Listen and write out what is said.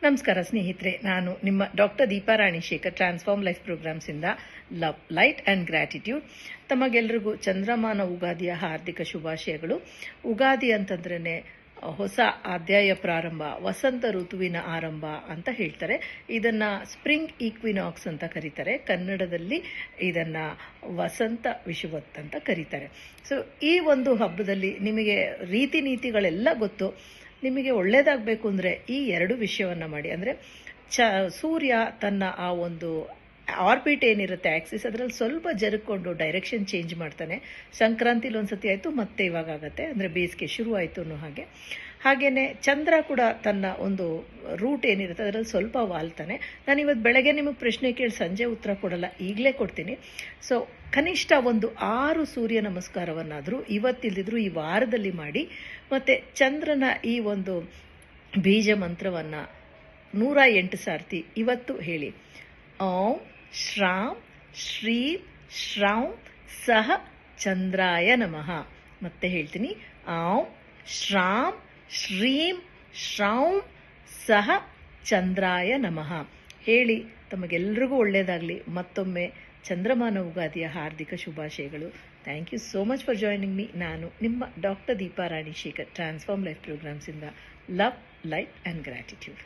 ನಮಸ್ಕಾರ ಸ್ನೇಹಿತರೆ, ನಾನು ನಿಮ್ಮ doctor Deepa Ranishekar, transform life ಪ್ರೋಗ್ರಾಮ್ಸಿಂದ ಲವ್, ಲೈಟ್ ಆ್ಯಂಡ್ ಗ್ರ್ಯಾಟಿಟ್ಯೂಡ್. ತಮಗೆಲ್ಲರಿಗೂ ಚಂದ್ರಮಾನ ಉಗಾದಿಯ ಹಾರ್ದಿಕ ಶುಭಾಶಯಗಳು. ಉಗಾದಿ ಅಂತಂದ್ರೇ ಹೊಸ ಅಧ್ಯಾಯ ಪ್ರಾರಂಭ, ವಸಂತ ಋತುವಿನ ಆರಂಭ ಅಂತ ಹೇಳ್ತಾರೆ. ಇದನ್ನ ಸ್ಪ್ರಿಂಗ್ ಈಕ್ವಿನಾಕ್ಸ್ ಅಂತ ಕರೀತಾರೆ. ಕನ್ನಡದಲ್ಲಿ ಇದನ್ನ ವಸಂತ ವಿಷುವತ್ ಅಂತ ಕರೀತಾರೆ. ಸೊ ಈ ಒಂದು ಹಬ್ಬದಲ್ಲಿ ನಿಮಗೆ ರೀತಿ ನೀತಿಗಳೆಲ್ಲ ಗೊತ್ತು. ನಿಮಗೆ ಒಳ್ಳೇದಾಗಬೇಕು ಅಂದರೆ ಈ ಎರಡು ವಿಷಯವನ್ನು ಮಾಡಿ. ಅಂದರೆ ಸೂರ್ಯ ತನ್ನ ಆ ಒಂದು ಆರ್ಬಿಟ್ ಏನಿರುತ್ತೆ, ಆಕ್ಸಿಸ್, ಅದರಲ್ಲಿ ಸ್ವಲ್ಪ ಜರುಕೊಂಡು ಡೈರೆಕ್ಷನ್ ಚೇಂಜ್ ಮಾಡ್ತಾನೆ. ಸಂಕ್ರಾಂತಿಲಿ ಒಂದ್ಸತಿ ಆಯಿತು, ಮತ್ತೆ ಇವಾಗ ಆಗುತ್ತೆ, ಅಂದರೆ ಬೇಸಿಗೆ ಶುರು ಆಯಿತು ಅನ್ನೋ ಹಾಗೇನೆ ಚಂದ್ರ ಕೂಡ ತನ್ನ ಒಂದು ರೂಟ್ ಏನಿರುತ್ತೆ ಅದರಲ್ಲಿ ಸ್ವಲ್ಪ ವಾಲ್ತಾನೆ. ನಾನು ಇವತ್ತು ಬೆಳಗ್ಗೆ ನಿಮಗೆ ಪ್ರಶ್ನೆ ಕೇಳಿ ಸಂಜೆ ಉತ್ತರ ಕೊಡಲ್ಲ, ಈಗಲೇ ಕೊಡ್ತೀನಿ. ಸೊ ಕನಿಷ್ಠ ಒಂದು 6 ಸೂರ್ಯ ನಮಸ್ಕಾರವನ್ನಾದರೂ ಇವತ್ತಿಲ್ದಿದ್ರು ಈ ವಾರದಲ್ಲಿ ಮಾಡಿ. ಮತ್ತು ಚಂದ್ರನ ಈ ಒಂದು ಬೀಜ ಮಂತ್ರವನ್ನು 108 ಸಾರ್ತಿ ಇವತ್ತು ಹೇಳಿ. ಓಂ ಶ್ರಾಂ ಶ್ರೀಂ ಶ್ರೌಂ ಸಹ ಚಂದ್ರಾಯ ನಮಃ. ಮತ್ತೆ ಹೇಳ್ತೀನಿ, ಓಂ ಶ್ರಾಂ ಶ್ರೀಂ ಶ್ರೌಂ ಸಹ ಚಂದ್ರಾಯ ನಮಃ ಹೇಳಿ. ತಮಗೆಲ್ಲರಿಗೂ ಒಳ್ಳೆಯದಾಗಲಿ. ಮತ್ತೊಮ್ಮೆ ಚಂದ್ರಮಾನ ಉಗಾದಿಯ ಹಾರ್ದಿಕ ಶುಭಾಶಯಗಳು. Thank you so much for joining me. ನಾನು ನಿಮ್ಮ doctor Deepa Ranishekar, transform life ಪ್ರೋಗ್ರಾಮ್ಸಿಂದ ಲವ್, ಲೈಟ್ ಆ್ಯಂಡ್ ಗ್ರ್ಯಾಟಿಟ್ಯೂಡ್.